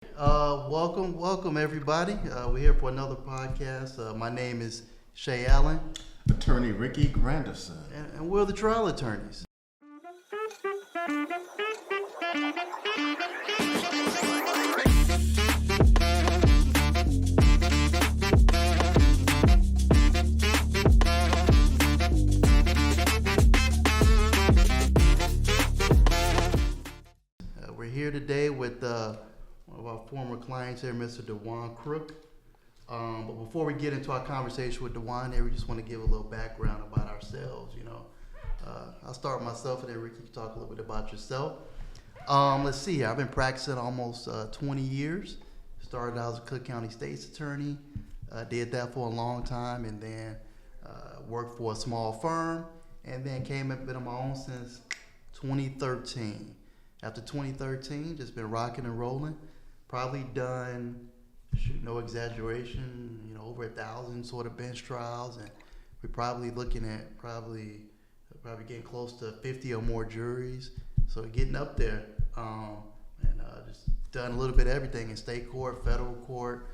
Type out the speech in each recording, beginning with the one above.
Welcome everybody. We're here for another podcast. My name is Shay Allen, Attorney Ricky Granderson. and we're the trial attorneys. We're here today with one of our former clients here, Mr. DeJuan Crook. But before we get into our conversation with DeJuan here, we just want to give a little background about ourselves. I'll start with myself, and then Ricky can talk a little bit about yourself. Let's see here. I've been practicing almost 20 years. Started out as a Cook County State's attorney. Did that for a long time, and then worked for a small firm, and then came and been on my own since 2013. After 2013, just been rocking and rolling. Probably done, no exaggeration, over 1,000 sort of bench trials, and we're probably looking at probably getting close to 50 or more juries. So getting up there, and just done a little bit of everything in state court, federal court,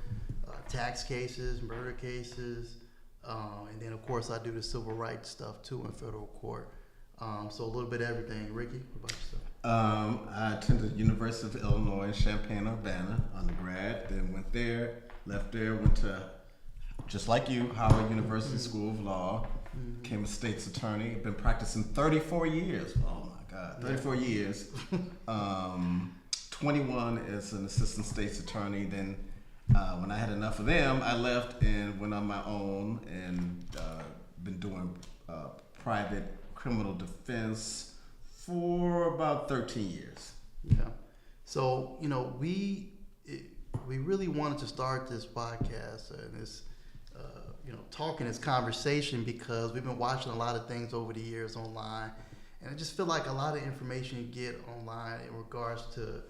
tax cases, murder cases, and then of course I do the civil rights stuff too in federal court. So a little bit of everything. Ricky, what about yourself? I attended University of Illinois in Champaign-Urbana, undergrad, then went there, left there, went to, just like you, Howard University School of Law, became a state's attorney, been practicing 34 years. Oh my God, 34 years. 21 as an assistant state's attorney. Then when I had enough of them, I left and went on my own and been doing private criminal defense for about 13 years. Yeah. So, we really wanted to start this podcast and this, talking, this conversation, because we've been watching a lot of things over the years online, and I just feel like a lot of information you get online in regards to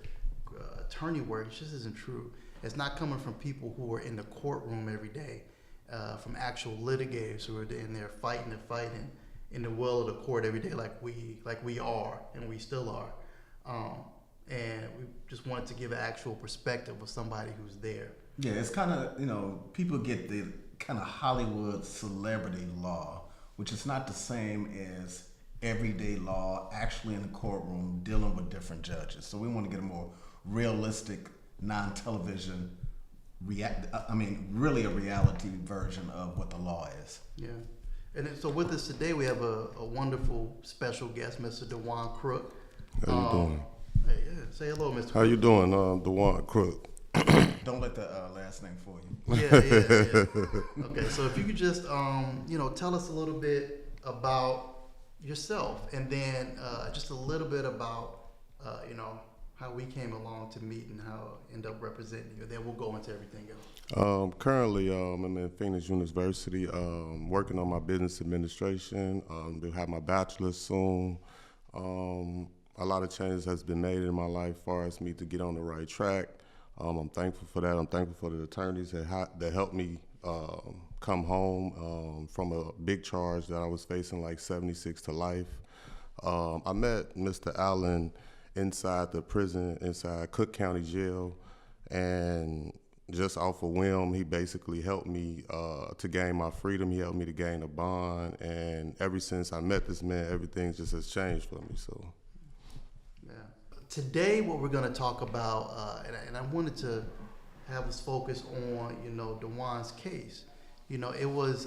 attorney work just isn't true. It's not coming from people who are in the courtroom every day, from actual litigators who are in there fighting and fighting in the will of the court every day, like we are, and we still are. And we just wanted to give an actual perspective of somebody who's there. Yeah, it's kind of, people get the kind of Hollywood celebrity law, which is not the same as everyday law, actually in the courtroom, dealing with different judges. So we want to get a more realistic, non-television, really a reality version of what the law is. Yeah. And so with us today, we have a wonderful special guest, Mr. DeJuan Crook. How you doing? Hey, yeah, say hello, Mr. How you doing, DeJuan Crook? Don't let the last name fool you. Yeah. Okay, so if you could just, tell us a little bit about yourself, and then just a little bit about, how we came along to meet and how I end up representing you. Then we'll go into everything else. Currently, I'm at Phoenix University, working on my business administration. To have my bachelor's soon. A lot of changes has been made in my life as far as me to get on the right track. I'm thankful for that. I'm thankful for the attorneys that helped me come home from a big charge that I was facing, like 76 to life. I met Mr. Allen inside the prison, inside Cook County Jail, and just off a whim, he basically helped me to gain my freedom. He helped me to gain a bond, and ever since I met this man, everything just has changed for me. So, yeah. Today, what we're going to talk about, and I wanted to have us focus on, DeJuan's case. It was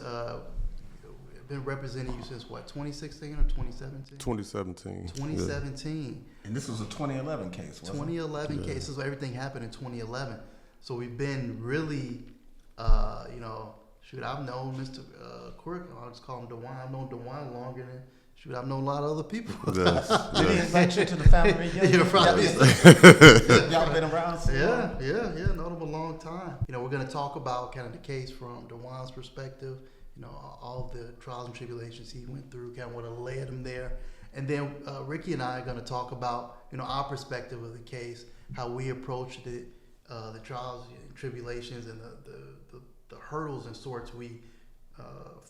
been representing you since what, 2016 or 2017? 2017. 2017. Yeah. And this was a 2011 case, wasn't 2011 it? case. So everything happened in 2011. So we've been really, I've known Mr. Crook. I'll just call him DeJuan. I've known DeJuan longer than, I've known a lot of other people. Yes, Did he yes. invite you to the family reunion? Yeah, probably. Y'all been around so long? Yeah, known him a long time. We're going to talk about kind of the case from DeJuan's perspective, all the trials and tribulations he went through, kind of what led him there. And then Ricky and I are going to talk about, our perspective of the case, how we approached it, the trials and tribulations and the hurdles and sorts we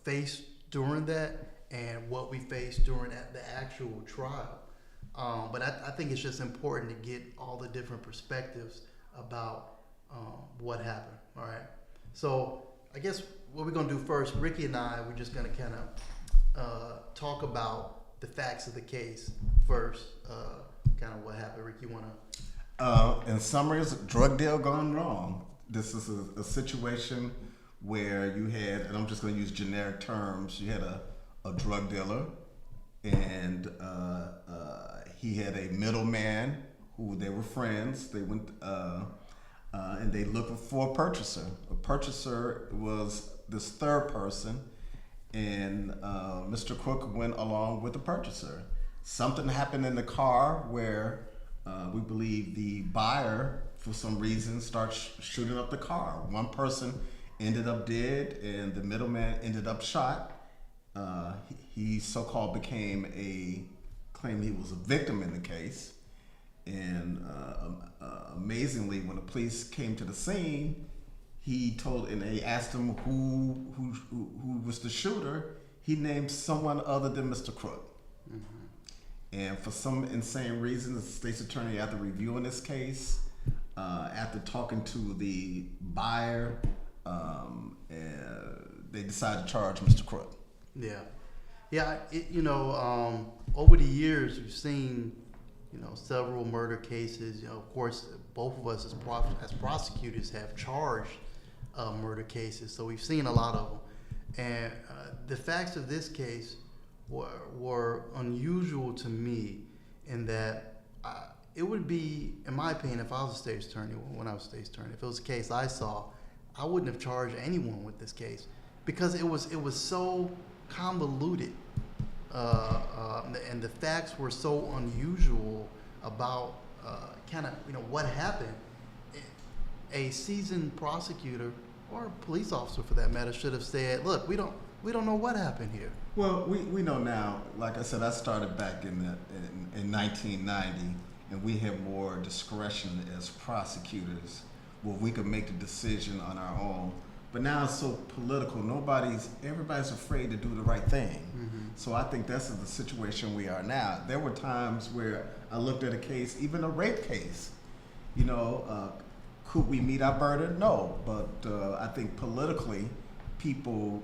faced during that, and what we faced during the actual trial. But I think it's just important to get all the different perspectives about what happened. All right. So I guess what we're gonna do first, Ricky and I, we're just gonna kind of talk about the facts of the case first. Kind of what happened. Ricky, you wanna? In summary, it's a drug deal gone wrong. This is a situation where you had, and I'm just going to use generic terms, you had a drug dealer, and he had a middleman who they were friends. They went and they looked for a purchaser. A purchaser was this third person, and Mr. Crook went along with the purchaser. Something happened in the car where we believe the buyer, for some reason, starts shooting up the car. One person ended up dead, and the middleman ended up shot. He so-called claimed he was a victim in the case. And amazingly, when the police came to the scene, and they asked him who was the shooter. He named someone other than Mr. Crook. Mm-hmm. And for some insane reason, the state's attorney, after reviewing this case, after talking to the buyer, they decided to charge Mr. Crook. Yeah. Over the years, we've seen, several murder cases. Of course, both of us as prosecutors have charged murder cases, so we've seen a lot of them. And the facts of this case were unusual to me in that it would be, in my opinion, if I was a state's attorney, when I was a state's attorney, if it was a case I saw, I wouldn't have charged anyone with this case because it was so convoluted, and the facts were so unusual about what happened. A seasoned prosecutor or a police officer, for that matter, should have said, "Look, we don't know what happened here." Well, we know now. Like I said, I started back in 1990, and we had more discretion as prosecutors, where we could make the decision on our own. But now it's so political. Everybody's afraid to do the right thing. Mm-hmm. So I think that's the situation we are now. There were times where I looked at a case, even a rape case. Could we meet our burden? No, but I think politically, people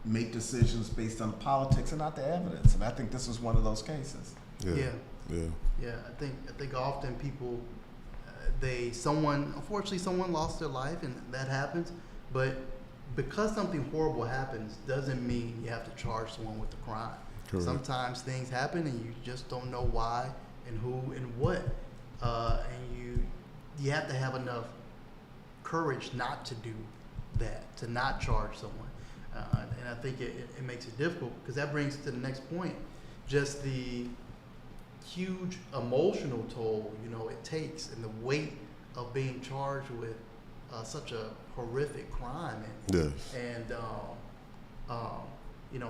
make decisions based on politics and not the evidence, and I think this is one of those cases. Yeah. I think often people, unfortunately, someone lost their life, and that happens. But because something horrible happens, doesn't mean you have to charge someone with the crime. Correct. Sometimes things happen, and you just don't know why and who and what, and you have to have enough courage not to do that, to not charge someone. And I think it makes it difficult because that brings to the next point, just the huge emotional toll, it takes, and the weight of being charged with such a horrific crime. Yes. And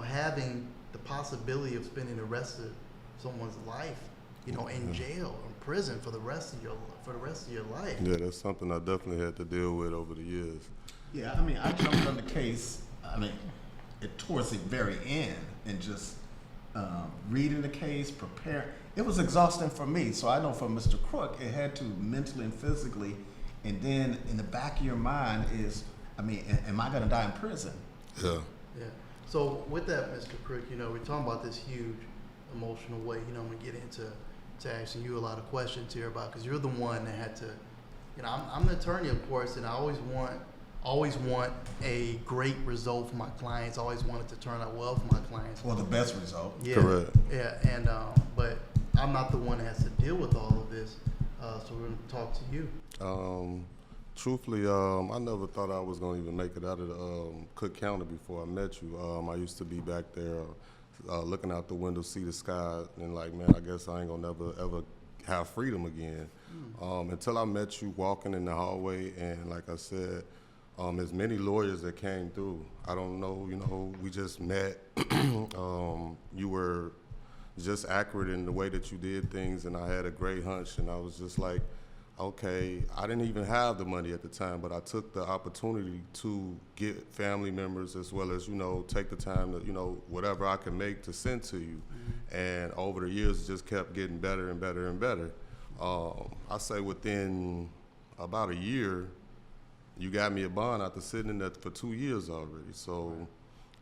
having the possibility of spending the rest of someone's life, in jail or prison for the rest of your life. Yeah, that's something I definitely had to deal with over the years. Yeah, I jumped on the case, towards the very end, and just reading the case, preparing. It was exhausting for me, so I know for Mr. Crook, it had to mentally and physically, and then in the back of your mind is, am I going to die in prison? Yeah. So with that, Mr. Crook, we're talking about this huge emotional weight. I'm going to get into asking you a lot of questions here about, because you're the one that had to, I'm the attorney, of course, and I always want a great result for my clients. I always want it to turn out well for my clients. Or the best result. Yeah. Correct. Yeah, and but I'm not the one that has to deal with all of this. So we're going to talk to you. Truthfully, I never thought I was going to even make it out of Cook County before I met you. I used to be back there looking out the window, see the sky, and like, man, I guess I ain't going to never, ever have freedom again. Until I met you walking in the hallway, and like I said, as many lawyers that came through. I don't know, we just met. You were just accurate in the way that you did things, and I had a great hunch, and I was just like, okay, I didn't even have the money at the time, but I took the opportunity to get family members as well as, take the time to, whatever I can make to send to you. Mm-hmm. And over the years, it just kept getting better and better and better. I say within about a year, you got me a bond after sitting in that for 2 years already. So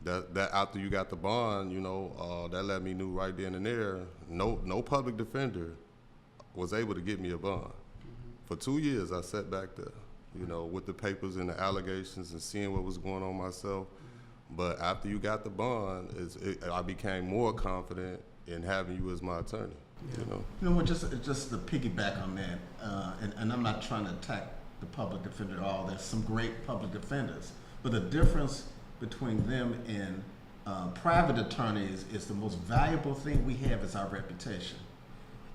that after you got the bond, that let me know right then and there, no public defender was able to get me a bond. For 2 years, I sat back there, with the papers and the allegations and seeing what was going on myself. But after you got the bond, I became more confident in having you as my attorney. Just to piggyback on that, and I'm not trying to attack the public defender at all. There's some great public defenders, but the difference between them and private attorneys is the most valuable thing we have is our reputation.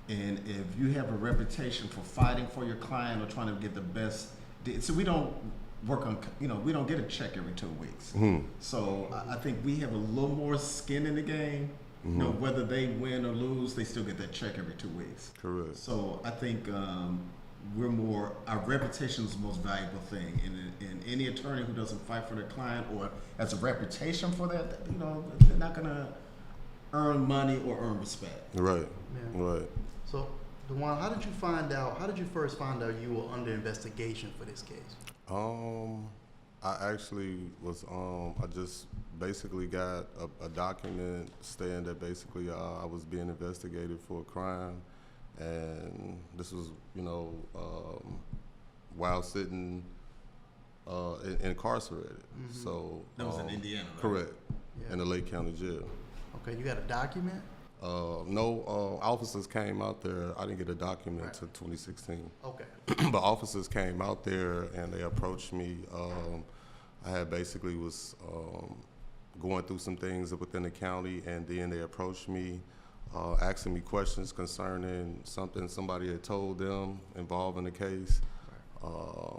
And if you have a reputation for fighting for your client or trying to get the best, so we don't work on, we don't get a check every 2 weeks. Mm-hmm. So I think we have a little more skin in the game. Mm-hmm. Whether they win or lose, they still get that check every 2 weeks. Correct. So I think our reputation is the most valuable thing. And any attorney who doesn't fight for their client or has a reputation for that, they're not going to earn money or earn respect. Right. Yeah. Right. So, DeJuan, how did you first find out you were under investigation for this case? I actually was, I just basically got a document saying that basically I was being investigated for a crime, and this was, while sitting incarcerated. Mm-hmm. So That was in Indiana, right? Correct, Yeah. in the Lake County Jail. Okay, you got a document? No, officers came out there. I didn't get a document Right. until 2016. Okay. But officers came out there and they approached me. I had basically was going through some things within the county, and then they approached me, asking me questions concerning something somebody had told them involving the case.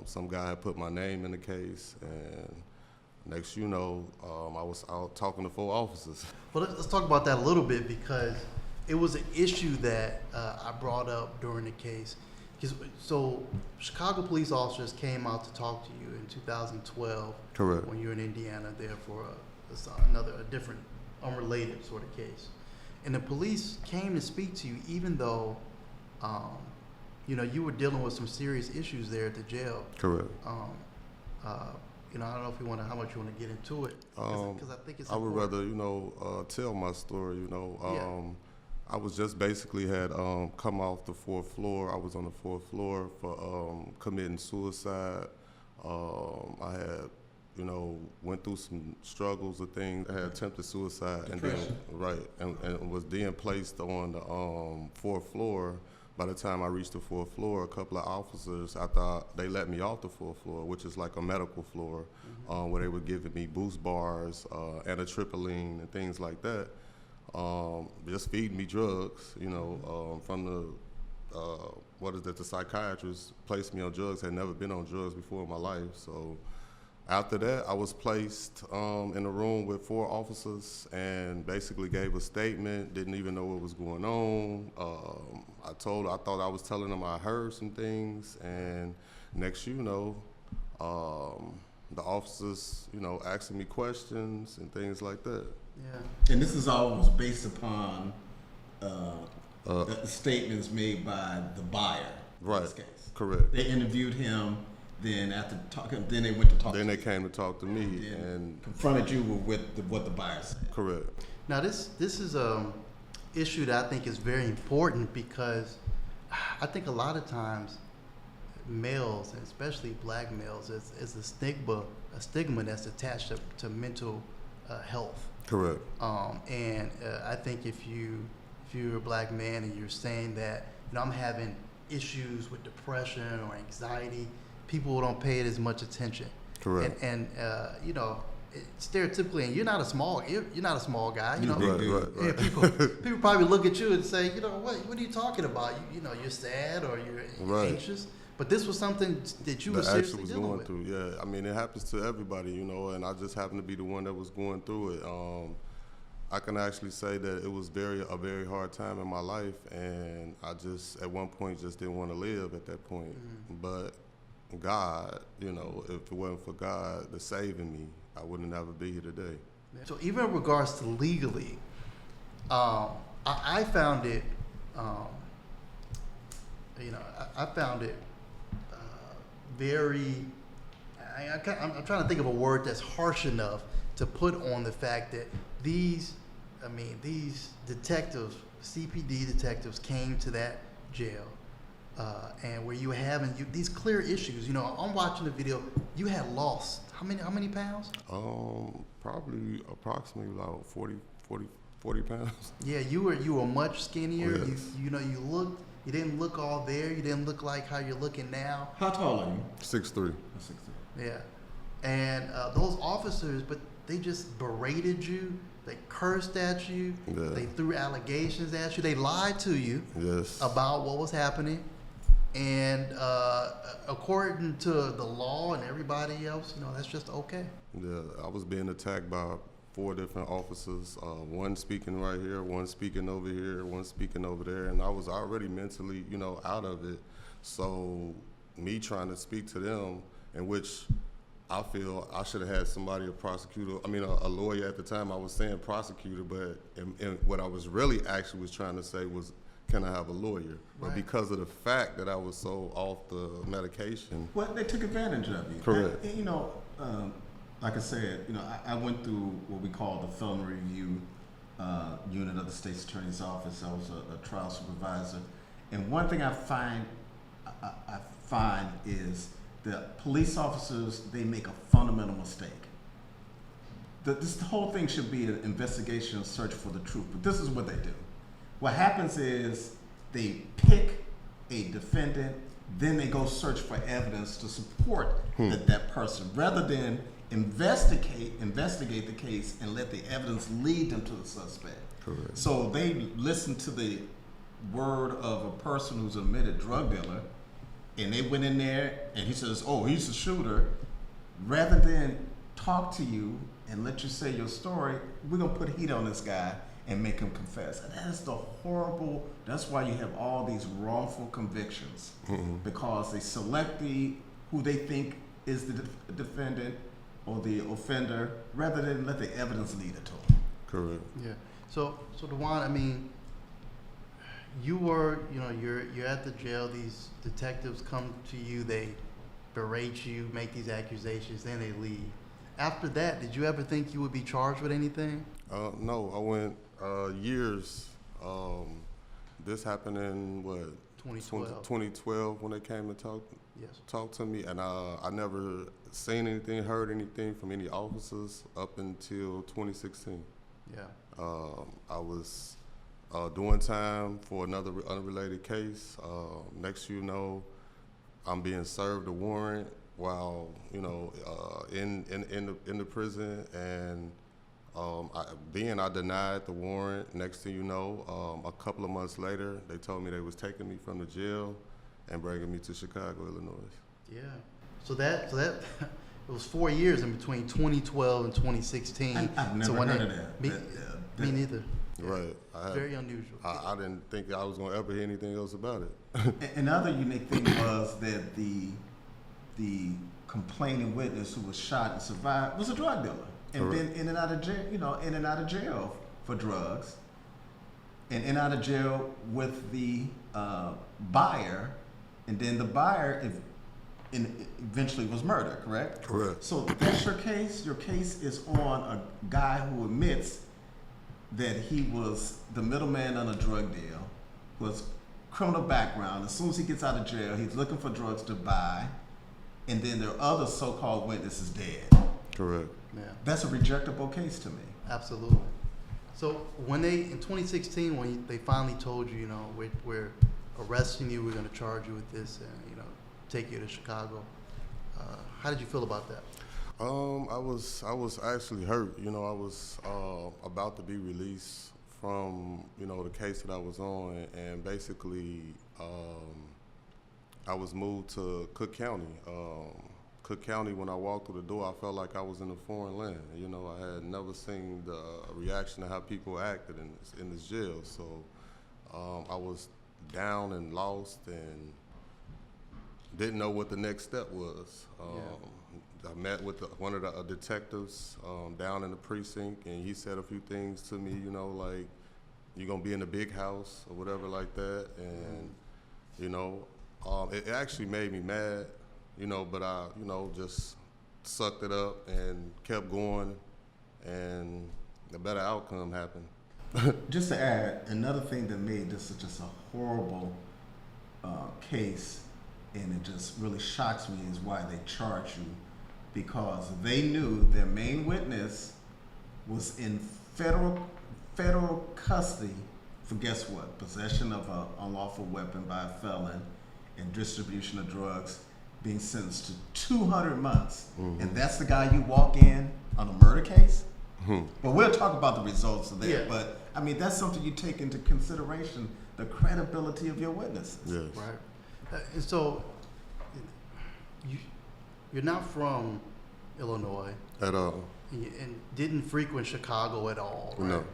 Some guy had put my name in the case, and next I was out talking to 4 officers. Well, let's talk about that a little bit, because it was an issue that I brought up during the case. So Chicago police officers came out to talk to you in 2012. Correct. When you were in Indiana there for a different, unrelated sort of case. And the police came to speak to you even though, you were dealing with some serious issues there at the jail. Correct. I don't know how much you want to get into it, because I think it's I would important. rather, tell my story, Yeah. I was just basically had come off the 4th floor. I was on the 4th floor for committing suicide. I had, went through some struggles of things. I had attempted suicide. Depression. And was then placed on the 4th floor. By the time I reached the 4th floor, a couple of officers, after they let me off the 4th floor, which is like a medical floor, where they were giving me boost bars, amitriptyline, and things like that. Just feeding me drugs, from the psychiatrist placed me on drugs. Had never been on drugs before in my life. So after that, I was placed in a room with 4 officers and basically gave a statement, didn't even know what was going on. I thought I was telling them I heard some things, and next the officers, asking me questions and things like that. Yeah. And this is all was based upon the statements made by the buyer Right. in this case. Correct. They interviewed him, then after talking, then they went to talk Then to they came to talk to me and confronted you with what the buyer said. correct. Now this is a issue that I think is very important, because I think a lot of times males, and especially black males, is a stigma that's attached to mental health. Correct. I think if you're a black man and you're saying that I'm having issues with depression or anxiety, people don't pay it as much attention. Correct. And stereotypically, and you're not a small guy. Right. People probably look at you and say, what are you talking about? You're sad or you're anxious. But this was something that you were seriously was dealing going with. through. Yeah, I mean, it happens to everybody, and I just happened to be the one that was going through it. I can actually say that it was a very hard time in my life, and I just at one point just didn't want to live at that point. Mm-hmm. But God, if it wasn't for God to saving me, I wouldn't ever be here today. So even in regards to legally, I found it, I found it very, I'm trying to think of a word that's harsh enough to put on the fact that these detectives, CPD detectives, came to that jail, and where you were having these clear issues. You know, I'm watching the video. You had lost how many pounds? Probably approximately about 40 pounds. Yeah, you were much skinnier. Oh, yes. You didn't look all there. You didn't look like how you're looking now. How tall are you? 6'3". 6'3". Yeah, and those officers, but they just berated you. They cursed at you. Yeah. They threw allegations at you. They lied to you Yes. about what was happening. And according to the law and everybody else, you know, that's just okay. Yeah, I was being attacked by 4 different officers, one speaking right here, one speaking over here, one speaking over there, and I was already mentally, you know, out of it. So me trying to speak to them, in which I feel I should have had somebody, a lawyer at the time. I was saying prosecutor, but and what I was really actually was trying to say was, can I have a lawyer? But Right. because of the fact that I was so off the medication. Well, they took advantage of you. Correct. You know, like I said, you know, I went through what we call the felony review unit of the state's attorney's office. I was a trial supervisor, and one thing I find is that police officers, they make a fundamental mistake. This whole thing should be an investigation, search for the truth, but this is what they do. What happens is they pick a defendant, then they go search for evidence to support that person, rather than investigate the case and let the evidence lead them to the suspect. Correct. So they listen to the word of a person who's an admitted drug dealer, and they went in there and he says, oh, he's a shooter. Rather than talk to you and let you say your story, we're gonna put heat on this guy and make him confess. And that's why you have all these wrongful convictions, because they select who they think is the defendant or the offender, rather than let the evidence lead it to them. Correct. Yeah. So DeJuan, I mean, you're at the jail. These detectives come to you. They berate you, make these accusations, then they leave. After that, did you ever think you would be charged with anything? No, I went years. This happened in what? 2012. 2012 when they came to Yes. talk to me, and I never seen anything, heard anything from any officers up until 2016. Yeah. I was doing time for another unrelated case. Next, you know, I'm being served a warrant while in the prison, and I denied the warrant. Next thing you know, a couple of months later, they told me they was taking me from the jail and bringing me to Chicago, Illinois. Yeah. So that it was 4 years in between 2012 and 2016. I've never heard of that. Me neither. Right. Very unusual. I didn't think I was going to ever hear anything else about it. Another unique thing was that the complaining witness who was shot and survived was a drug dealer, and Correct. been in and out of jail for drugs, and in and out of jail with the buyer, and then the buyer eventually was murdered. Correct. Correct. So that's your case. Your case is on a guy who admits that he was the middleman on a drug deal, was criminal background. As soon as he gets out of jail, he's looking for drugs to buy, and then there are other so-called witnesses dead. Correct. Yeah. That's a rejectable case to me. Absolutely. So when in 2016, when they finally told you, we're arresting you, we're going to charge you with this, and take you to Chicago, how did you feel about that? I was actually hurt. I was about to be released from the case that I was on, and basically I was moved to Cook County. Cook County, when I walked through the door, I felt like I was in a foreign land. I had never seen the reaction to how people acted in this jail. So I was down and lost and didn't know what the next step was. I met with one of the detectives down in the precinct, and he said a few things to me, like, you're going to be in the big house or whatever like that. And, it actually made me mad, but I, just sucked it up and kept going, and a better outcome happened. Just to add, another thing that made this just a horrible case, and it just really shocks me, is why they charge you, because they knew their main witness was in federal custody for, guess what, possession of an unlawful weapon by a felon and distribution of drugs, being sentenced to 200 months. Mm-hmm. And that's the guy you walk in on a murder case? Hmm. Well, we'll talk about the results of that, Yeah. but I mean, that's something you take into consideration, the credibility of your witnesses. Yes. Right. And so, you're not from Illinois At all. and didn't frequent Chicago at all, right?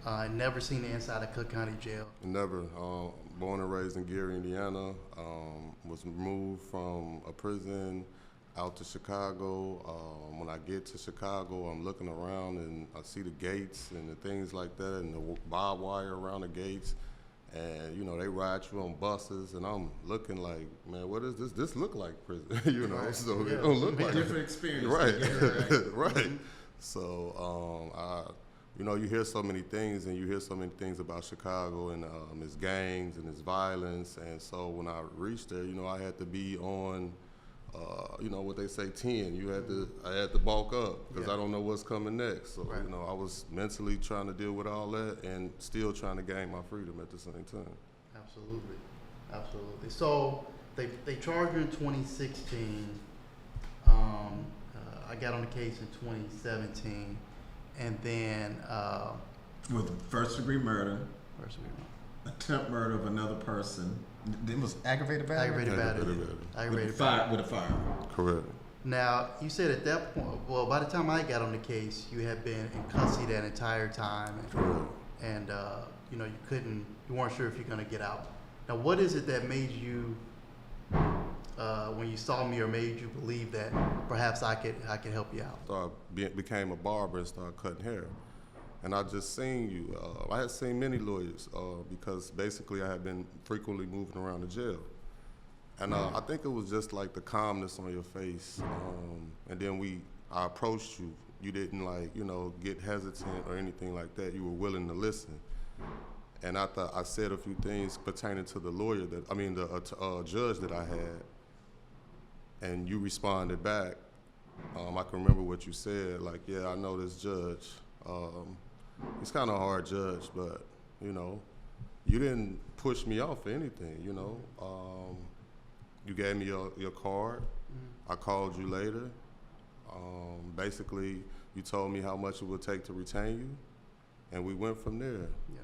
No. Never seen the inside of Cook County Jail. Never. Born and raised in Gary, Indiana. Was moved from a prison out to Chicago. When I get to Chicago, I'm looking around and I see the gates and the things like that, and the barbed wire around the gates. And they ride you on buses, and I'm looking like, man, what is this? This look like prison, Right. So Yeah. it don't look like Different experience. right, together, right. Mm-hmm. So you hear so many things, and you hear so many things about Chicago and its gangs and its violence. And so when I reached there, I had to be on, what they say, 10. I had to bulk up because Yeah. I don't know what's coming next. So Right. I was mentally trying to deal with all that and still trying to gain my freedom at the same time. Absolutely, absolutely. So they charged you in 2016. I got on the case in 2017, and then With first degree murder, where's we attempt murder of another person. It was aggravated battery? aggravated battery. Aggravated battery. Aggravated battery. With a firearm. Correct. Now you said at that point, well, by the time I got on the case, you had been in custody that entire time, Correct. and you weren't sure if you're gonna get out. Now, what is it that made you, when you saw me, or made you believe that perhaps I could help you out? Became a barber and started cutting hair. And I just seen you. I had seen many lawyers because basically I had been frequently moving around the jail. And I think it was just like the calmness on your face. And then I approached you. You didn't get hesitant or anything like that. You were willing to listen. And I said a few things pertaining to the the judge that I had. And you responded back. I can remember what you said, like, yeah, I know this judge. He's kind of a hard judge, but, you didn't push me off for anything, You gave me your card. I called you later. Basically, you told me how much it would take to retain you, and we went from there. Yeah.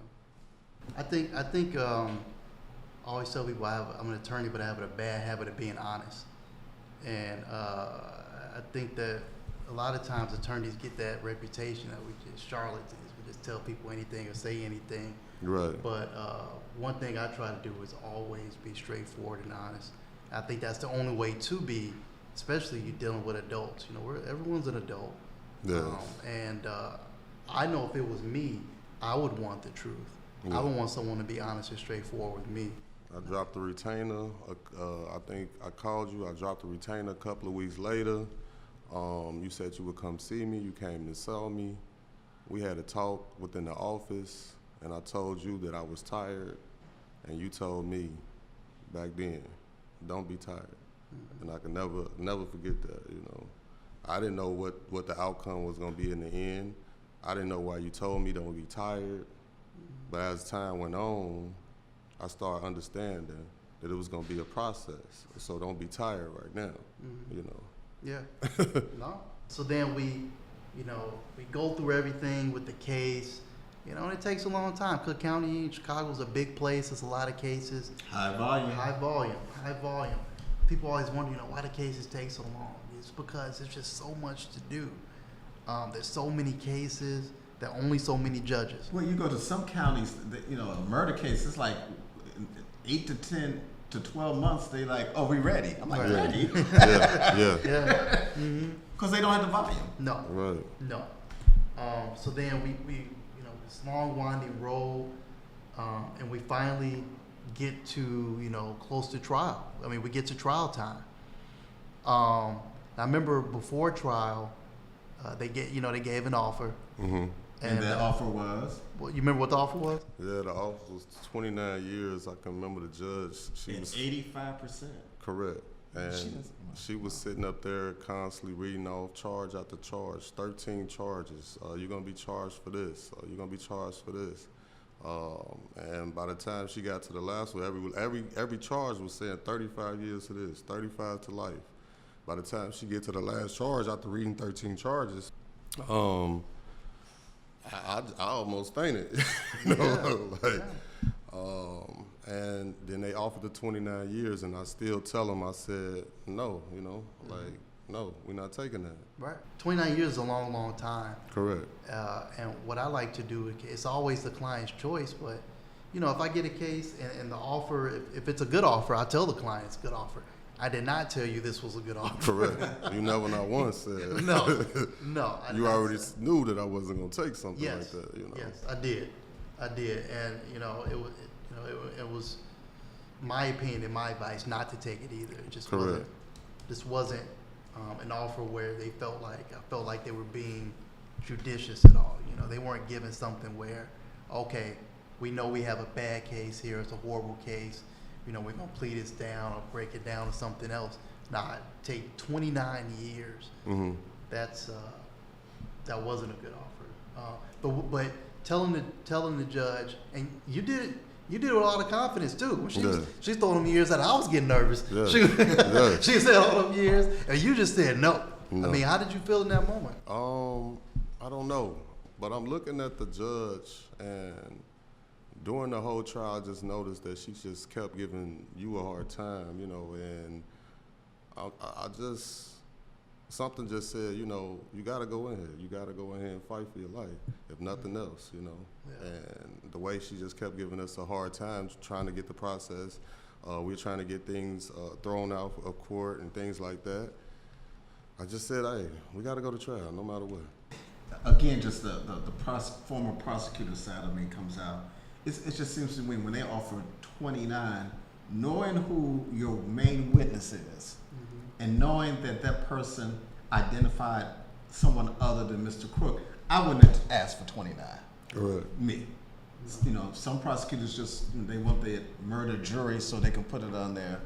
I think I always tell people I'm an attorney, but I have a bad habit of being honest. And I think that a lot of times attorneys get that reputation that we just charlatans. We just tell people anything or say anything. Right. But one thing I try to do is always be straightforward and honest. I think that's the only way to be, especially you dealing with adults. Everyone's an adult. Yes. And I know if it was me, I would want the truth. Yeah. I would want someone to be honest and straightforward with me. I dropped the retainer. I think I called you. I dropped the retainer a couple of weeks later. You said you would come see me. You came and saw me. We had a talk within the office, and I told you that I was tired, and you told me back then, don't be tired. Mm-hmm. And I can never forget that. I didn't know what the outcome was going to be in the end. I didn't know why you told me don't be tired. Mm-hmm. But as time went on, I started understanding that it was going to be a process. So don't be tired right now, Mm-hmm. Yeah. No. So then we go through everything with the case, and it takes a long time. Cook County, Chicago's a big place. There's a lot of cases. High volume. High volume. People always wonder, why the cases take so long. It's because there's just so much to do. There's so many cases. There are only so many judges. Well, you go to some counties, a murder case, it's like 8 to 10 to 12 months. They like, oh, we ready. I'm like, Right. ready? Yeah. Yeah. Mm-hmm. Because they don't have the volume. No. Right. No. So then we this long winding road, and we finally get to, close to trial. I mean, we get to trial time. I remember before trial, they gave an offer. Mm-hmm. And that offer was? Well, you remember what the offer was? Yeah, the offer was 29 years. I can remember the judge. She was 85%. correct. And she was sitting up there constantly reading off charge after charge, 13 charges. You're going to be charged for this. You're going to be charged for this. And by the time she got to the last one, every charge was saying 35 years to this, 35 to life. By the time she get to the last charge after reading 13 charges, I almost fainted. You know, and then they offered the 29 years, and I still tell them, I said, no, no, we're not taking that. Right. 29 years is a long, long time. Correct. And what I like to do, it's always the client's choice, but, if I get a case and the offer, if it's a good offer, I tell the client it's a good offer. I did not tell you this was a good offer. Correct. You never not once said. No. You already knew that I wasn't going to take something like that. Yes, I did, and it was my opinion and my advice not to take it either. It just Correct. wasn't an offer where I felt like they were being judicious at all. They weren't giving something where, okay, we know we have a bad case here. It's a horrible case. We're going to plead this down or break it down to something else. Nah, take 29 years. Mm-hmm. That wasn't a good offer. But telling the judge, and you did it with a lot of confidence too. She told him years that I was getting nervous. Yeah. She said all them years, and you just said no. I mean, how did you feel in that moment? I don't know, but I'm looking at the judge, and during the whole trial, I just noticed that she just kept giving you a hard time, and I just, something just said, you got to go in here. You got to go in here and fight for your life, if nothing else, Yeah. And the way she just kept giving us a hard time trying to get the process, we're trying to get things thrown out of court and things like that. I just said, hey, we got to go to trial no matter what. Again, just the former prosecutor side of me comes out. It just seems to me when they offer 29, knowing who your main witness is, and knowing that person identified someone other than Mr. Crook, I wouldn't have asked for 29. Correct. Me. Some prosecutors they want their murder jury so they can put it on their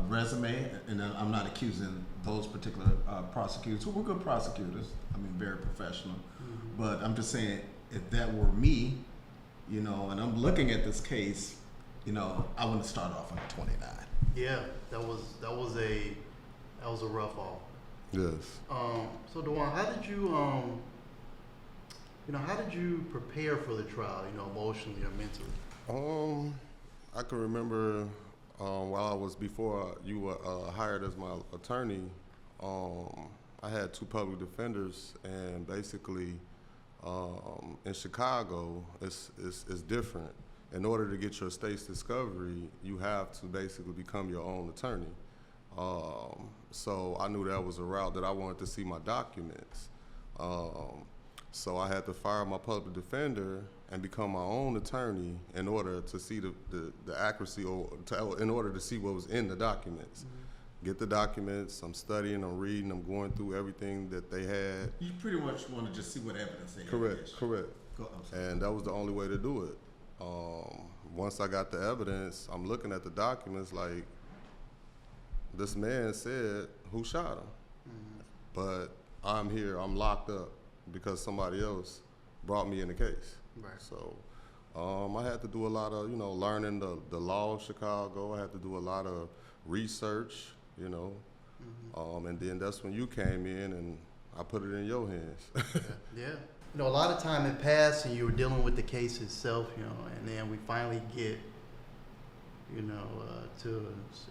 resume, and I'm not accusing those particular prosecutors who were good prosecutors. I mean, very professional. But I'm just saying, if that were me, and I'm looking at this case, I wouldn't start off on a 29. Yeah, that was a rough offer. Yes. So DeJuan, how did you prepare for the trial? Emotionally or mentally? I can remember before you were hired as my attorney. I had two public defenders, and basically. In Chicago, it's different. In order to get your state's discovery, you have to basically become your own attorney. So I knew that was a route that I wanted to see my documents. So I had to fire my public defender and become my own attorney in order to see the accuracy in order to see what was in the documents. Get the documents, I'm studying, I'm reading, I'm going through everything that they had. You pretty much want to just see what evidence they had. Correct. And that was the only way to do it. Once I got the evidence, I'm looking at the documents like, this man said who shot him. But I'm here, I'm locked up because somebody else brought me in the case. Right. So I had to do a lot of, learning the law of Chicago. I had to do a lot of research. And then that's when you came in and I put it in your hands. Yeah. A lot of time had passed and you were dealing with the case itself, and then we finally get, to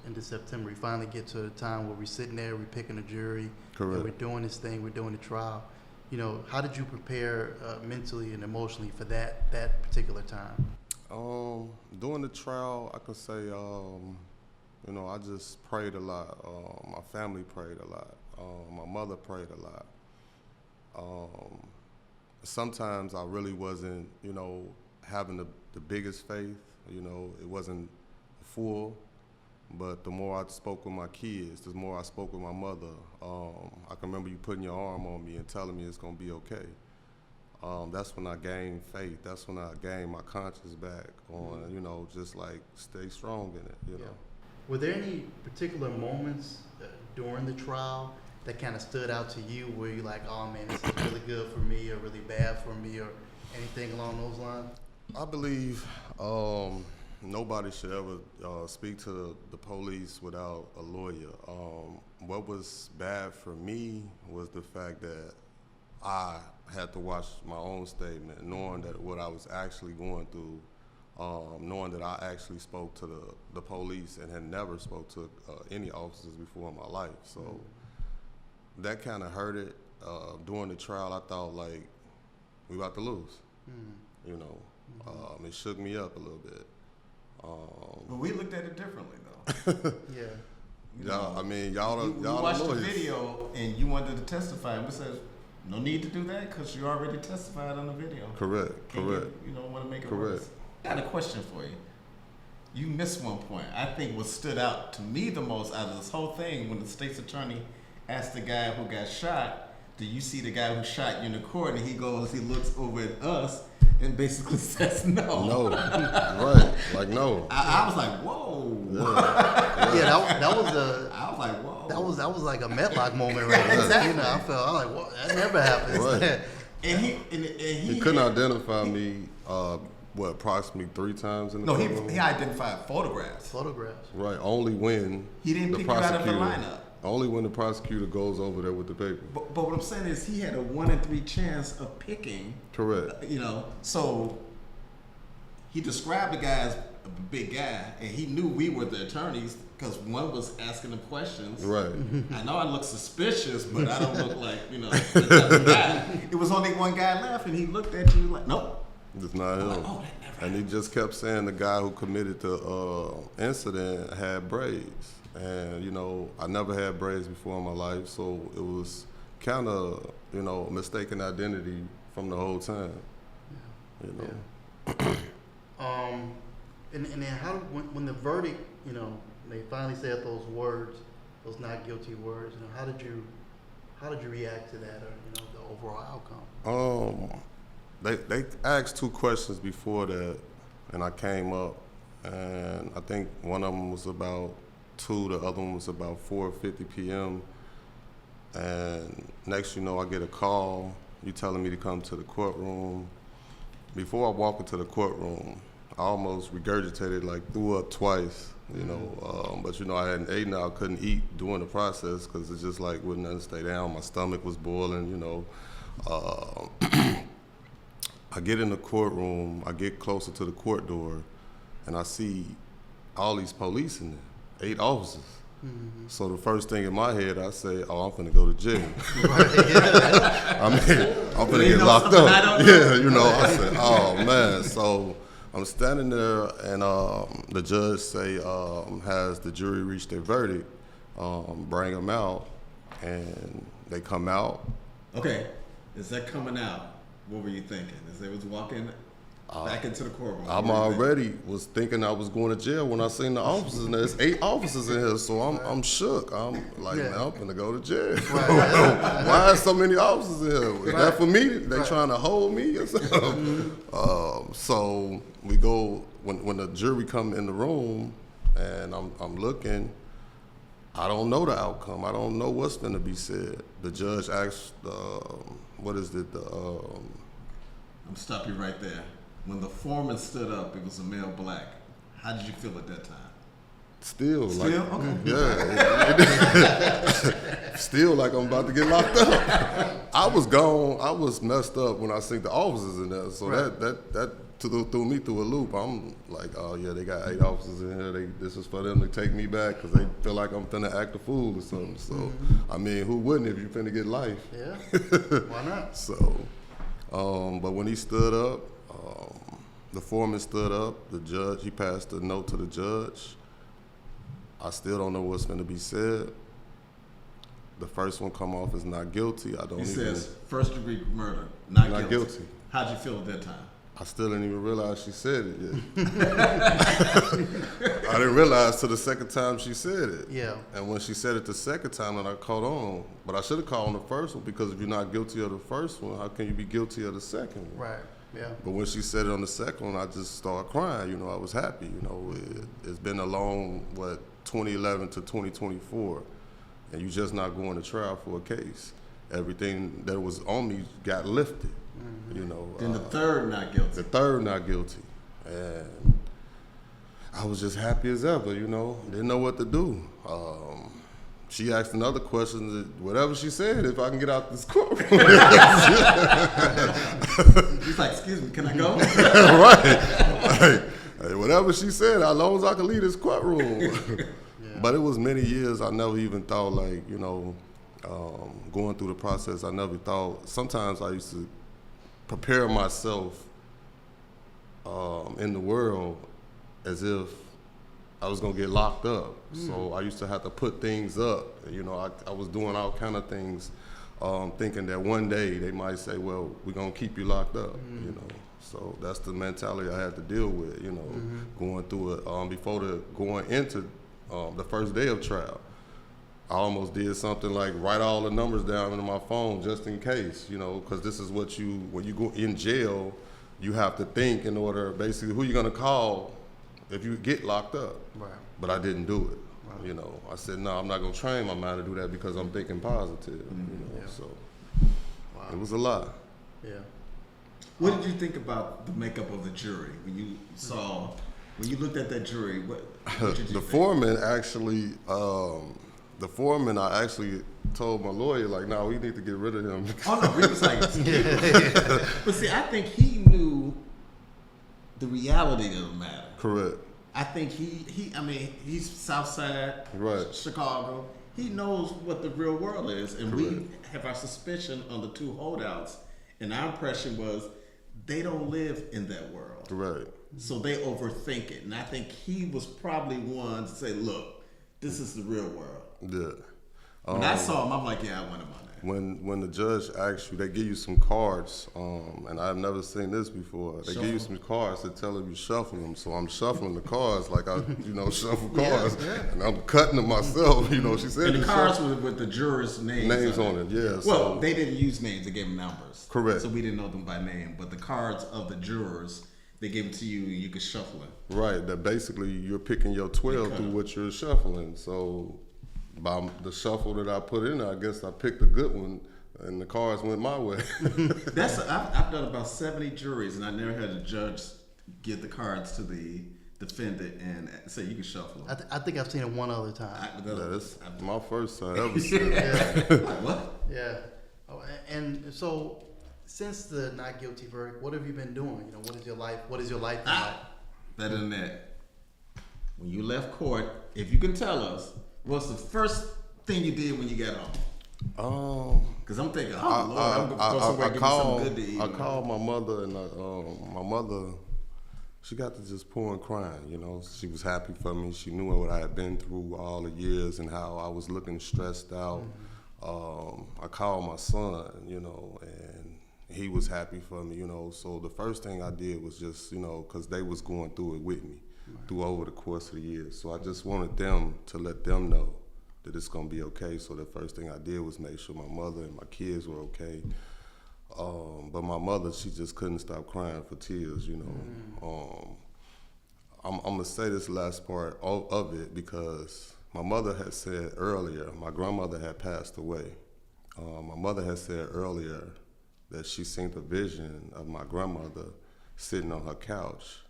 into September, we finally get to a time where we're sitting there, we're picking a jury. Correct. And we're doing this thing, we're doing the trial. How did you prepare mentally and emotionally for that particular time? During the trial, I can say, I just prayed a lot. My family prayed a lot. My mother prayed a lot. Sometimes I really wasn't, having the biggest faith. It wasn't full. But the more I spoke with my kids, the more I spoke with my mother. I can remember you putting your arm on me and telling me it's gonna be okay. That's when I gained faith. That's when I gained my conscience back on, you know, just like stay strong in it, you know. Were there any particular moments during the trial that kind of stood out to you where you're like, oh man, this is really good for me or really bad for me or anything along those lines? I believe nobody should ever speak to the police without a lawyer. What was bad for me was the fact that I had to watch my own statement, knowing that what I was actually going through, knowing that I actually spoke to the police and had never spoke to any officers before in my life. So that kind of hurt it. During the trial, I thought like we about to lose. You know, it shook me up a little bit. But we looked at it differently, though. Yeah. Y'all, I mean, y'all We watched the video, and you wanted to testify, and we said, no need to do that because you already testified on the video. Correct. You don't want to make it worse. I got a question for you. You missed one point. I think what stood out to me the most out of this whole thing when the state's attorney asked the guy who got shot, do you see the guy who shot you in the court? And he looks over at us and basically says no. No, right? Like no. I was like, whoa. Yeah, that was a. I was like, whoa. That was like a Medlock moment right there. Exactly. You know, I felt like, well, that never happens. Right. And he couldn't identify me. Approximately 3 times in the No, courtroom? he identified photographs. Photographs. Right, only when He didn't the pick you out of the prosecutor, lineup. only when the prosecutor goes over there with the paper. But what I'm saying is he had a 1 in 3 chance of picking. Correct. You know, so he described the guy as a big guy, and he knew we were the attorneys because one was asking him questions. Right. I know I look suspicious, but I don't look like, you know, the guy. It was only one guy left, and he looked at you like, nope. It's not him. Like, oh, that never And he just kept saying the guy who committed the incident had braids. And, you know, I never had braids before in my life, so it was kind of, you know, mistaken identity from the whole time. You know. Yeah. And then how when the verdict, you know, they finally said those words, those not guilty words, you know, how did you react to that, or you know, the overall outcome? They asked 2 questions before that, and I came up, and I think one of them was about 2, the other one was about 4:50 p.m. And next, you know, I get a call. You telling me to come to the courtroom. Before I walk into the courtroom, I almost regurgitated, like threw up twice, you know. But you know, I hadn't eaten. I couldn't eat during the process because it just like wouldn't stay down. My stomach was boiling, you know. I get in the courtroom, I get closer to the court door, and I see all these police in there, 8 officers. So the first thing in my head, I say, oh, I'm finna go to jail. I mean, I'm finna get locked up. Yeah, you know, I said, oh man. So I'm standing there, and the judge say, has the jury reached their verdict? Bring them out, and they come out. Okay, is that coming out? What were you thinking? As they was walking back into the courtroom? I'm already was thinking I was going to jail when I seen the officers, and there's 8 officers in here, so I'm shook. I'm like, man, I'm gonna go to jail. Why are so many officers in here? Is that for me? They trying to hold me or something? So we go when the jury come in the room, and I'm looking. I don't know the outcome. I don't know what's gonna be said. The judge asked, what is it? I'm stop you right there. When the foreman stood up, it was a male black. How did you feel at that time? Still? Okay. Yeah. Still like I'm about to get locked up. I was gone. I was messed up when I seen the officers in there. So that threw me through a loop. I'm like, oh yeah, they got 8 officers in here. This is for them to take me back because they feel like I'm finna act a fool or something. So, I mean, who wouldn't if you finna get life? Yeah, why not? So, but when he stood up, the foreman stood up. The judge, he passed a note to the judge. I still don't know what's going to be said. The first one come off as not guilty. He says first degree murder, not guilty. Guilty. How'd you feel at that time? I still didn't even realize she said it yet. I didn't realize till the second time she said it. Yeah. And when she said it the second time, then I caught on. But I should have called on the first one, because if you're not guilty of the first one, how can you be guilty of the second one? Right. Yeah. But when she said it on the second one, I just started crying. You know, I was happy. You know, it's been a long, 2011 to 2024, and you just not going to trial for a case. Everything that was on me got lifted. You know. Then the third not guilty. The third not guilty, and I was just happy as ever. You know, didn't know what to do. She asked another question. Whatever she said, if I can get out this courtroom. He's like, excuse me, can I go? Right. Hey, whatever she said, as long as I can leave this courtroom. Yeah. But it was many years I never even thought, like, you know, going through the process, I never thought. Sometimes I used to prepare myself in the world as if I was gonna get locked up. So I used to have to put things up. You know, I was doing all kind of things, thinking that one day they might say, well, we're gonna keep you locked up, you know. So that's the mentality I had to deal with, you know, going through it. Before going into the first day of trial, I almost did something like write all the numbers down into my phone just in case, you know, because this is what when you go in jail, you have to think in order, basically, who you're gonna call if you get locked up. Right. But I didn't do it. Right. You know, I said, no, I'm not gonna train my mind to do that because I'm thinking positive, you know, Yeah. so Wow. it was a lot. Yeah. What did you think about the makeup of the jury when you saw, when you looked at that jury? What did you The think? foreman actually, I actually told my lawyer, like, no, we need to get rid of him. Oh no, he was like, but see, I think he knew the reality of the matter. Correct. I think I mean, he's Southside, Right. Chicago. He knows what the real world is, and we Correct. have our suspicion on the two holdouts, and our impression was they don't live in that world. Right. So they overthink it. And I think he was probably one to say, look, this is the real world. Yeah. When I saw him, I'm like, yeah, I want him on there. When the judge asks you, they give you some cards, and I've never seen this before. They give you some cards to tell them you shuffle them. So I'm shuffling the cards like I, shuffle cards, and I'm cutting them myself. You know, she said And the to cards shuffle- with the jurors' names on it. Yeah. Well, So they didn't use names; they gave them numbers. Correct. So we didn't know them by name. But the cards of the jurors, they gave it to you, and you could shuffle it. right, that basically you're picking your 12 through what you're shuffling. So by the shuffle that I put in, I guess I picked a good one, and the cards went my way. I've done about 70 juries, and I never had a judge give the cards to the defendant and say you can shuffle them. I think I've seen it one other time. That's my first time ever seeing it. Yeah. Like, what? Yeah. Oh, and so, since the not guilty verdict, what have you been doing? You know, what is your life? What is your life been like? Better than that. When you left court, if you can tell us, what's the first thing you did when you got home? Because I'm thinking, oh Lord, I'm going to go somewhere and give me something good to eat. I called my mother, and my mother, she got to just pouring crying. You know, she was happy for me. She knew what I had been through all the years and how I was looking stressed out. I called my son, and he was happy for me. So the first thing I did was just, because they was going through it with me through over the course of the years. So I just wanted them to let them know that it's gonna be okay. So the first thing I did was make sure my mother and my kids were okay. But my mother, she just couldn't stop crying for tears, I'm gonna say this last part of it because my mother had said earlier, my grandmother had passed away. My mother had said earlier that she seen the vision of my grandmother sitting on her couch.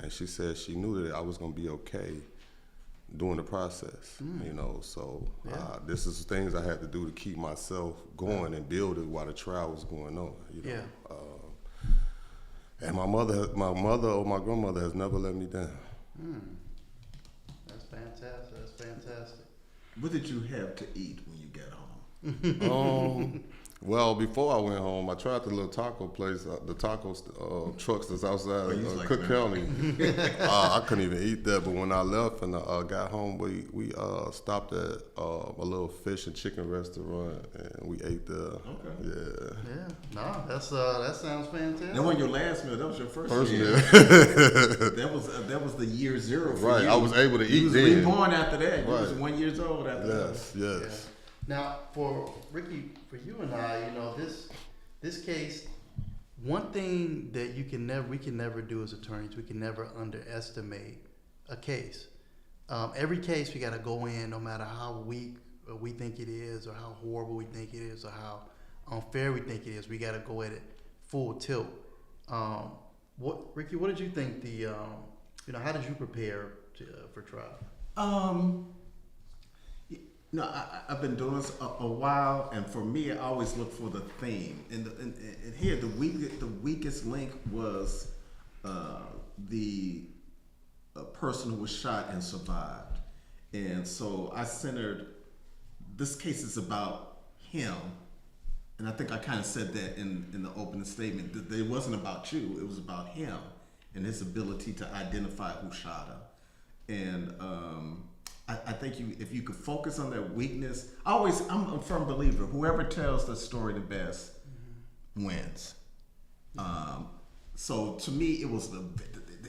And she said she knew that I was gonna be okay during the process, So this is things I had to do to keep myself going and build it while the trial was going on. And my mother or my grandmother has never let me down. That's fantastic. That's fantastic. What did you have to eat when you got home? Well, before I went home, I tried the little taco place, the taco trucks that's outside you was like, Cook County. I couldn't even eat that, but when I left and got home, we stopped at a little fish and chicken restaurant, and we ate there. Okay. Yeah, no, that sounds fantastic. That wasn't your last meal. That was your first Meal. That was the year zero for Right, you. I was able to eat You was then. reborn after that. You was Right. 1 year old after that. Yes. Now, for Ricky, for you and I, this case, one thing that we can never do as attorneys, we can never underestimate a case. Every case we got to go in, no matter how weak we think it is, or how horrible we think it is, or how unfair we think it is. We got to go at it full tilt. Ricky, what did you think? How did you prepare for trial? No, I've been doing this a while, and for me, I always look for the theme. And here, the weakest link was the person who was shot and survived. And so I centered, this case is about him, and I think I kind of said that in the opening statement, that it wasn't about you, it was about him and his ability to identify who shot him. And I think if you could focus on that weakness, I'm a firm believer, whoever tells the story the best wins. So to me, it was the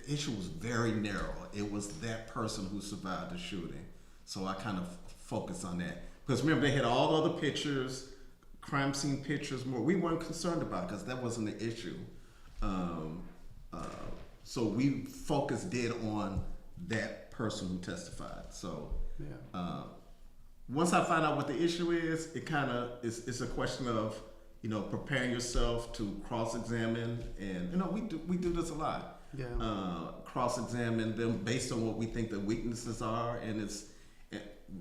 issue was very narrow. It was that person who survived the shooting. So I kind of focused on that. Because remember, they had all the other pictures, crime scene pictures, more. We weren't concerned about because that wasn't the issue. So we focused dead on that person who testified. So once I find out what the issue is, it kind of it's a question of preparing yourself to cross-examine, and we do this a lot. Yeah. Cross-examine them based on what we think the weaknesses are, and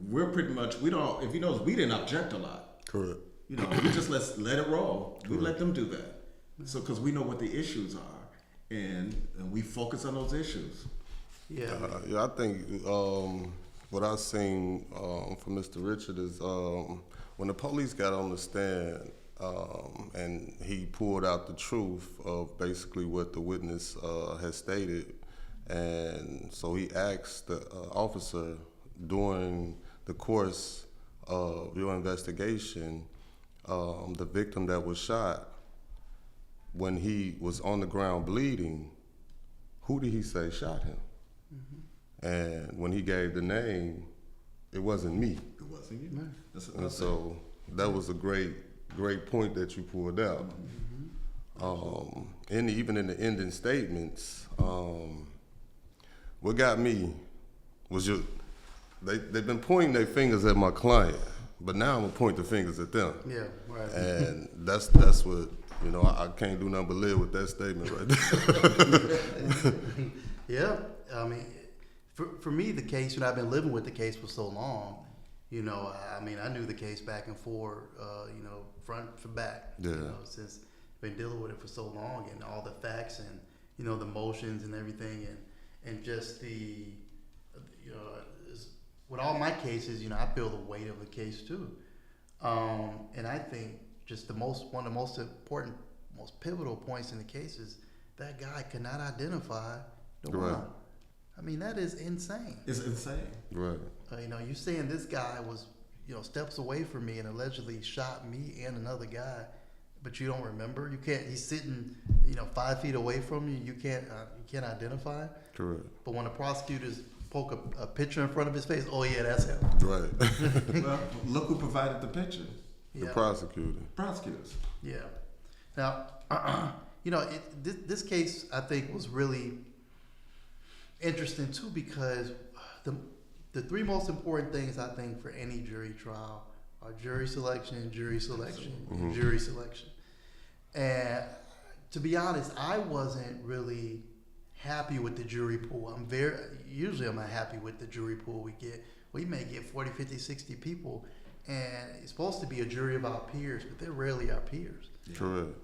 we're pretty much we didn't object a lot. Correct. We just let it roll. We let them do that. So because we know what the issues are, and we focus on those issues. Yeah. I think what I've seen from Mr. Richard is when the police got on the stand and he pulled out the truth of basically what the witness had stated, and so he asked the officer during the course of your investigation, the victim that was shot, when he was on the ground bleeding, who did he say shot him? Mm-hmm. And when he gave the name, it wasn't me. It wasn't you. No. And so that was a great point that you pulled out. Mm-hmm. And even in the ending statements, what got me was they've been pointing their fingers at my client, but now I'm gonna point the fingers at them. Yeah, right. And that's what I can't do nothing but live with that statement right there. Yeah, I mean, for me, the case, I've been living with the case for so long, I knew the case back and forth, front to back, since been dealing with it for so long, and all the facts and, the motions and everything, and just with all my cases, I feel the weight of the case too. And I think just one of the most important, most pivotal points in the case is that guy cannot identify the one. I mean, that is insane. It's insane. Right. You saying this guy was, steps away from me and allegedly shot me and another guy, but you don't remember? You can't. He's sitting, 5 feet away from you. You can't identify. Correct. But when the prosecutors poke a picture in front of his face, oh yeah, that's him. Right. Well, look who provided the picture. The prosecutor. Prosecutors. Yeah. Now, this case I think was really interesting too, because the three most important things I think for any jury trial are jury selection, jury selection, and jury selection. And to be honest, I wasn't really happy with the jury pool. I'm not happy with the jury pool we get. We may get 40, 50, 60 people, and it's supposed to be a jury of our peers, but they're rarely our peers. Correct.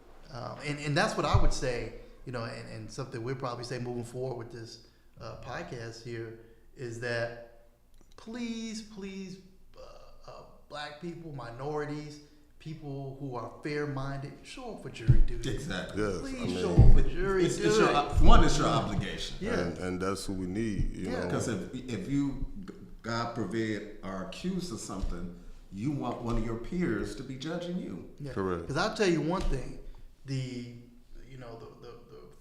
And that's what I would say, and something we'll probably say moving forward with this podcast here is that please, black people, minorities, people who are fair-minded, show up for jury duty. Exactly. Yes, Please show up for jury duty. It's your obligation. Yeah. And that's who we need, you know. Because if you, God forbid, are accused of something, you want one of your peers to be judging you. Yeah. Correct. Because I'll tell you one thing, the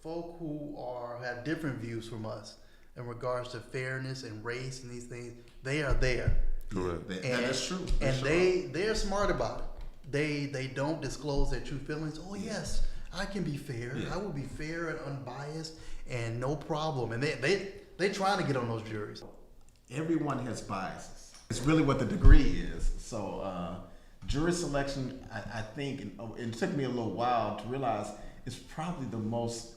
folk who have different views from us in regards to fairness and race and these things, they are there. Correct. And that's true. And they're smart about it. They don't disclose their true feelings. Oh yes, I can be fair. Yeah. I will be fair and unbiased and no problem. And they trying to get on those juries. Everyone has biases. It's really what the degree is. So jury selection, I think, and it took me a little while to realize, is probably the most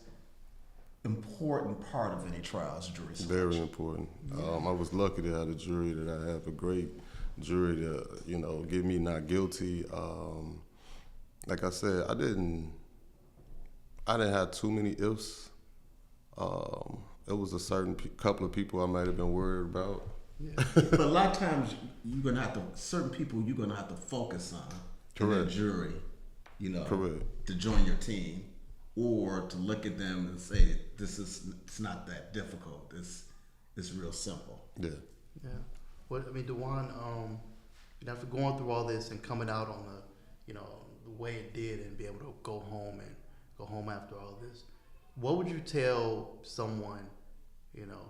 important part of any trial is jury selection. Very important. I was lucky to have a jury that I have, a great jury to, give me not guilty. Like I said, I didn't have too many ifs. It was a certain couple of people I might have been worried about. Yeah. But a lot of times you're gonna have to, certain people you're gonna have to focus on in the Correct. jury, Correct. to join your team, or to look at them and say, it's not that difficult. It's real simple. Yeah. Yeah. Well, I mean, DeJuan, after going through all this and coming out on the way it did and be able to go home after all this, what would you tell someone,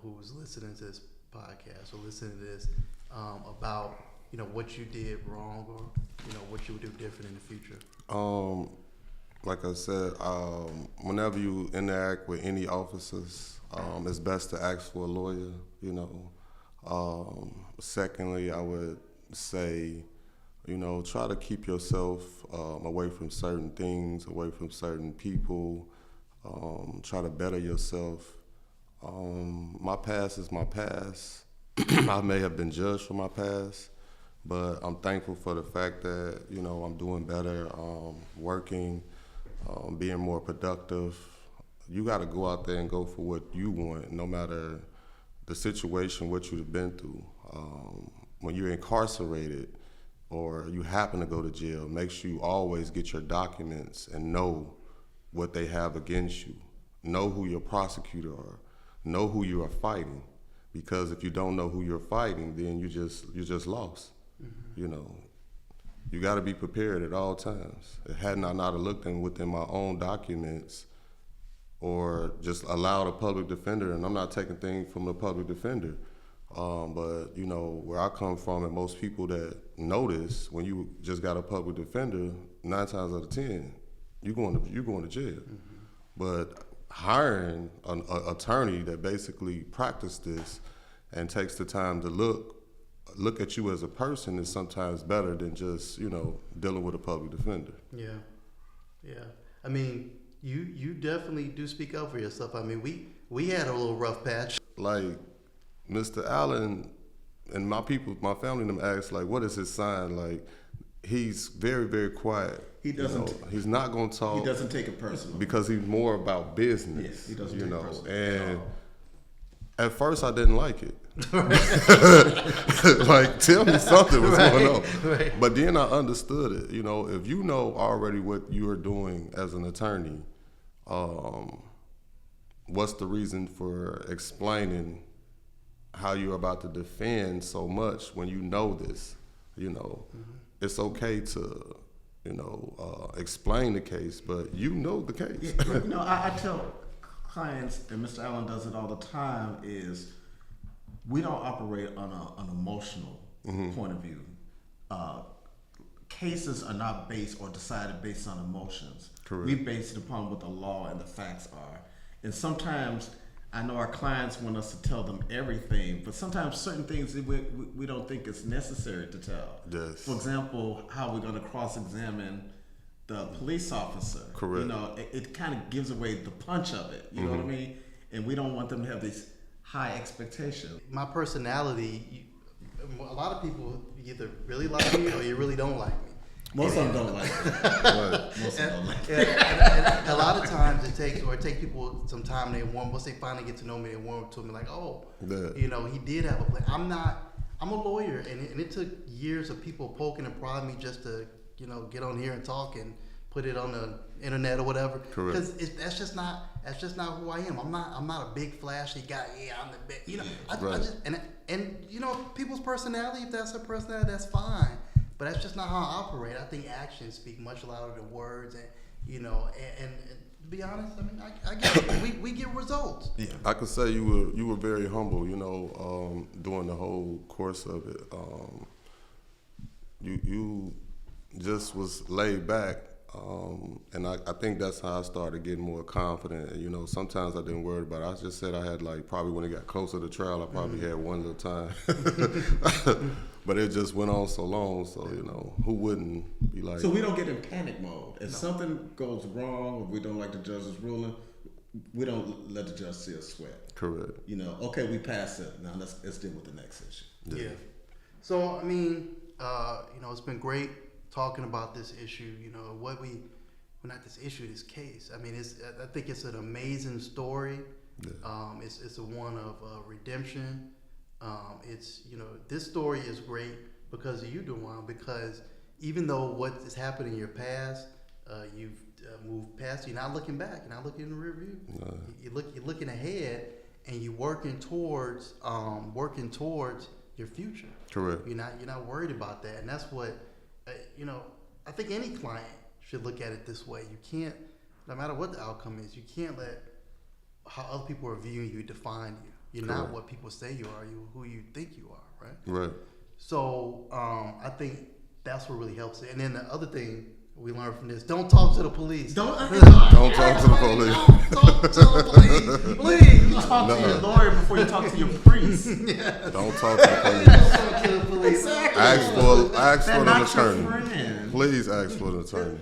who's listening to this podcast or listening to this, about, what you did wrong or, what you would do different in the future? Like I said, whenever you interact with any officers, it's best to ask for a lawyer, Secondly, I would say, try to keep yourself away from certain things, away from certain people. Try to better yourself. My past is my past. I may have been judged for my past, but I'm thankful for the fact that, I'm doing better, working, being more productive. You got to go out there and go for what you want, no matter the situation, what you've been through. When you're incarcerated or you happen to go to jail, make sure you always get your documents and know what they have against you. Know who your prosecutor are. Know who you are fighting. Because if you don't know who you're fighting, then you're just lost. Mm-hmm. You got to be prepared at all times. Had I not looked within my own documents or just allowed a public defender, and I'm not taking things from the public defender, but where I come from and most people that notice, when you just got a public defender, 9 times out of 10, you're going to jail. Mm-hmm. But hiring an attorney that basically practiced this and takes the time to look at you as a person is sometimes better than just dealing with a public defender. Yeah. I mean, you definitely do speak up for yourself. I mean, we had a little rough patch. Like Mr. Allen and my family, them asked, like, what is his sign? Like, he's very, very quiet. He doesn't. He's not going to talk. He doesn't take it personal because he's more about business. Yes, he doesn't take it personal. And at first, I didn't like it. Like, tell me something was going on. Right. But then I understood it. If you know already what you are doing as an attorney, what's the reason for explaining how you're about to defend so much when you know this? Mm-hmm. It's okay to explain the case, but the case. Yeah, I tell clients, and Mr. Allen does it all the time, is we don't operate on an emotional point of view. Cases are not based or decided based on emotions. Correct. We base it upon what the law and the facts are. And sometimes I know our clients want us to tell them everything, but sometimes certain things we don't think it's necessary to tell. Yes. For example, how we're going to cross-examine the police officer. Correct. It kind of gives away the punch of it. You know what I mean? And we don't want them to have these high expectations. My personality, a lot of people either really like me or you really don't like me. Most of them don't like it. Most of them don't like it. And a lot of times it takes people some time. Once they finally get to know me, they warm to me like, oh, he did have a plan. I'm a lawyer, and it took years of people poking and prodding me just to get on here and talk and put it on the internet or whatever. Correct. Because that's just not who I am. I'm not a big flashy guy. Yeah, I'm the big. I Right. just and people's personality. If that's their personality, that's fine. But that's just not how I operate. I think actions speak much louder than words, and to be honest, I mean, I get it. We get results. Yeah. I could say you were very humble, during the whole course of it. You just was laid back, and I think that's how I started getting more confident. Sometimes I didn't worry about it. I just said I had probably when it got closer to trial, I probably had one little time. But it just went on so long, so who wouldn't be like? So we don't get in panic mode. If something goes wrong, or we don't like the judge's ruling, we don't let the judge see us sweat. Correct. Okay, we passed it. Now let's deal with the next issue. Yeah. So I mean, it's been great talking about this issue. Not this issue, this case. I mean, I think it's an amazing story. Yeah. It's a one of redemption. This story is great because of you, Dewan, because even though what has happened in your past, you've moved past, you're not looking back, you're not looking in the rear view. No. You're looking ahead, and you're working towards your future. Correct. You're not worried about that, and that's what I think any client should look at it this way. You can't, no matter what the outcome is, you can't let how other people are viewing you define you. You're Correct. not what people say you are. You're who you think you are, right? Right. So I think that's what really helps it. And then the other thing we learned from this: don't talk to the police. Don't talk to the police. Don't talk to the police, please. You talk to your lawyer before you talk to your priest. Don't talk to the police. Don't talk to the police. Exactly. Ask They're for an not your attorney. friend. Please ask for an attorney.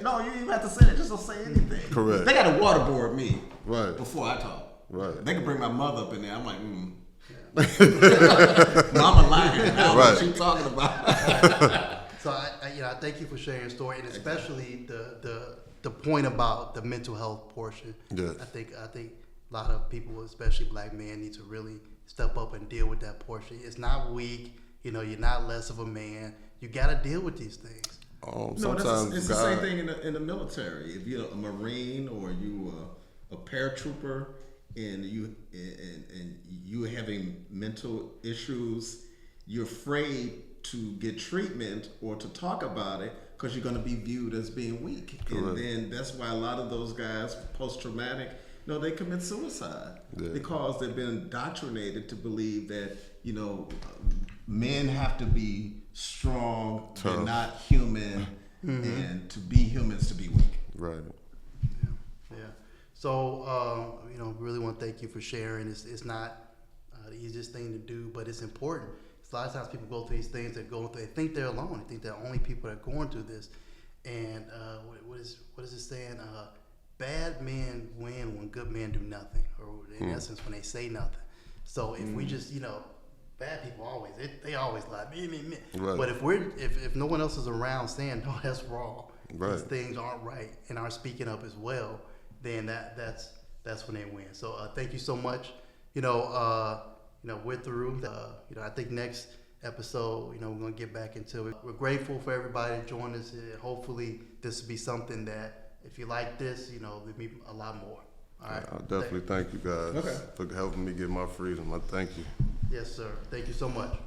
No, you even have to say that. Just don't say anything. Correct. They got to waterboard me Right. before I talk. Right. They can bring my mother up in there. I'm like, Mama lying. I don't know what you talking about. So I thank you for sharing your story, and especially the point about the mental health portion. Yes. I think a lot of people, especially black men, need to really step up and deal with that portion. It's not weak. You're not less of a man. You got to deal with these things. No, Sometimes it's the same thing in the military. If you're a Marine or you a paratrooper and you're having mental issues, you're afraid to get treatment or to talk about it because you're going to be viewed as being weak. Correct. And then that's why a lot of those guys, post-traumatic, they commit suicide because they've been indoctrinated to believe that, men have to be strong, Tough. they're not human, and to be human is to be weak. Right. Yeah. So really want to thank you for sharing. It's not the easiest thing to do, but it's important. A lot of times people go through these things, they think they're alone. They think they're the only people that are going through this. And what is it saying? Bad men win when good men do nothing, or in essence, when they say nothing. So if we just, bad people they always lie. Me. Right. But if no one else is around saying, no, that's wrong, Right. these things aren't right, and are speaking up as well, then that's when they win. So thank you so much. We're through. I think next episode, we're gonna get back into it. We're grateful for everybody to join us. Hopefully, this will be something that, if you like this, there'll be a lot more. All right. I definitely thank you guys for helping me get my freedom. I thank you. Yes, sir. Thank you so much.